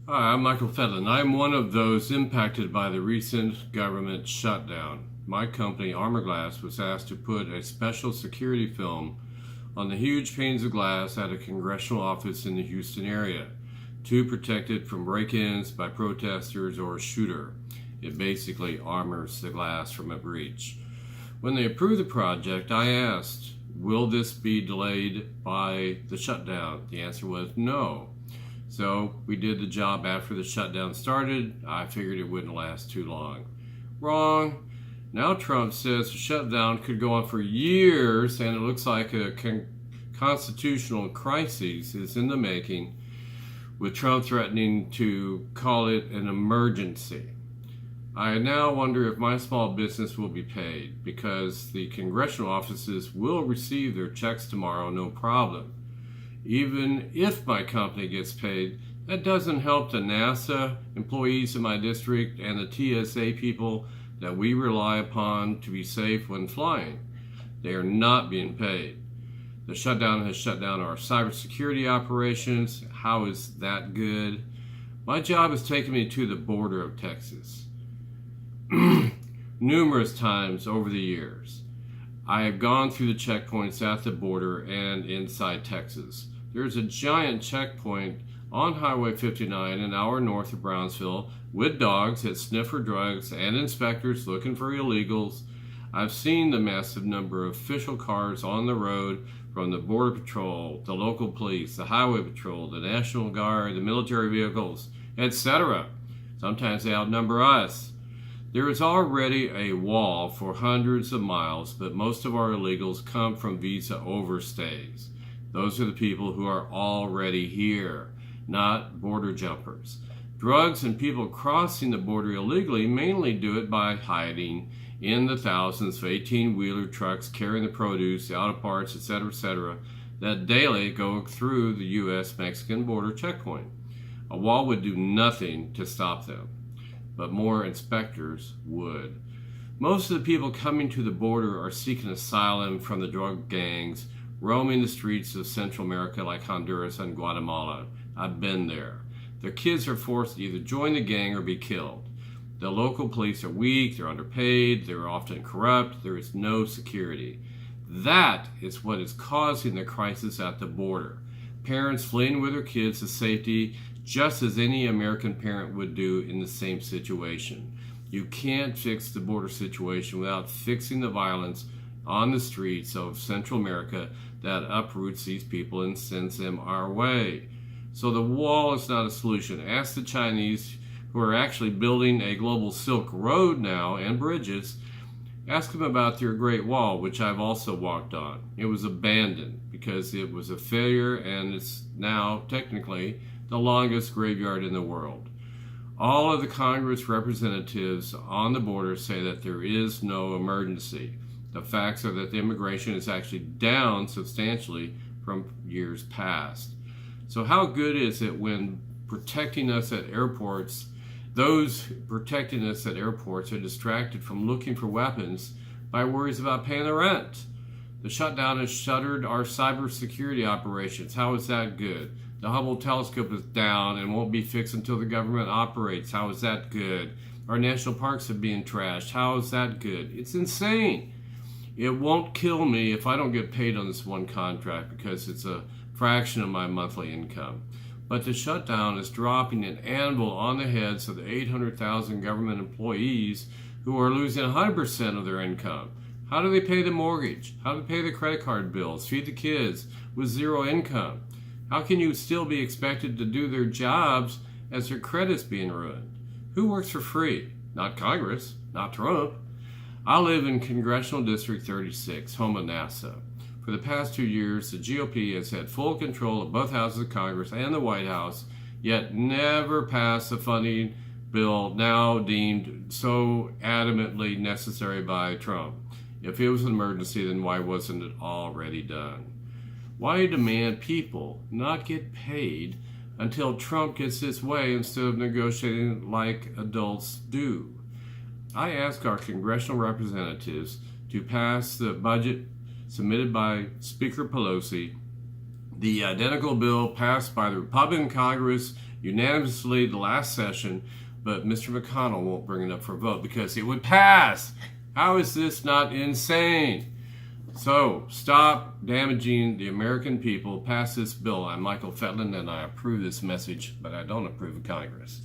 Hi, I'm Michael Fjetland. I'm one of those impacted by the recent government shutdown. My company, Armor Glass, was asked to put a special security film on the huge panes of glass at a congressional office in the Houston area to protect it from break-ins by protesters or a shooter. It basically armors the glass from a breach. When they approved the project, I asked, will this be delayed by the shutdown? The answer was no. So we did the job after the shutdown started. I figured it wouldn't last too long. Wrong. Now Trump says the shutdown could go on for years, and it looks like a constitutional crisis is in the making, with Trump threatening to call it an emergency. I now wonder if my small business will be paid, because the congressional offices will receive their checks tomorrow, no problem. Even if my company gets paid, that doesn't help the NASA employees in my district and the TSA people that we rely upon to be safe when flying. They are not being paid. The shutdown has shut down our cybersecurity operations. How is that good? My job has taken me to the border of Texas numerous times over the years. I have gone through the checkpoints at the border and inside Texas. There's a giant checkpoint on Highway 59 an hour north of Brownsville with dogs that sniff for drugs and inspectors looking for illegals. I've seen the massive number of official cars on the road from the Border Patrol, the local police, the Highway Patrol, the National Guard, the military vehicles, etc. Sometimes they outnumber us. There is already a wall for hundreds of miles, but most of our illegals come from visa overstays. Those are the people who are already here, not border jumpers. Drugs and people crossing the border illegally mainly do it by hiding in the thousands of 18-wheeler trucks carrying the produce, the auto parts, etc., that daily go through the U.S.-Mexican border checkpoint. A wall would do nothing to stop them, but more inspectors would. Most of the people coming to the border are seeking asylum from the drug gangs roaming the streets of Central America like Honduras and Guatemala. I've been there. Their kids are forced to either join the gang or be killed. The local police are weak, they're underpaid, they're often corrupt, there is no security. That is what is causing the crisis at the border. Parents fleeing with their kids to safety, just as any American parent would do in the same situation. You can't fix the border situation without fixing the violence on the streets of Central America that uproots these people and sends them our way. So the wall is not a solution. Ask the Chinese, who are actually building a global Silk Road now and bridges. Ask them about their Great Wall, which I've also walked on. It was abandoned because it was a failure, and it's now technically the longest graveyard in the world. All of the Congress representatives on the border say that there is no emergency. The facts are that the immigration is actually down substantially from years past. So how good is it when protecting us at airports, those protecting us at airports are distracted from looking for weapons by worries about paying the rent? The shutdown has shuttered our cybersecurity operations. How is that good? The Hubble telescope is down and won't be fixed until the government operates. How is that good? Our national parks are being trashed. How is that good? It's insane. It won't kill me if I don't get paid on this one contract because it's a fraction of my monthly income. But the shutdown is dropping an anvil on the heads of the 800,000 government employees who are losing 100% of their income. How do they pay the mortgage? How do they pay the credit card bills, feed the kids with zero income? How can you still be expected to do their jobs as their credit's being ruined? Who works for free? Not Congress, not Trump. I live in Congressional District 36, home of NASA. For the past 2 years, the GOP has had full control of both houses of Congress and the White House, yet never passed the funding bill now deemed so adamantly necessary by Trump. If it was an emergency, then why wasn't it already done? Why demand people not get paid until Trump gets his way instead of negotiating like adults do? I ask our congressional representatives to pass the budget submitted by Speaker Pelosi, the identical bill passed by the Republican Congress unanimously the last session, but Mr. McConnell won't bring it up for a vote because it would pass. How is this not insane? So stop damaging the American people. Pass this bill. I'm Michael Fjetland, and I approve this message, but I don't approve of Congress.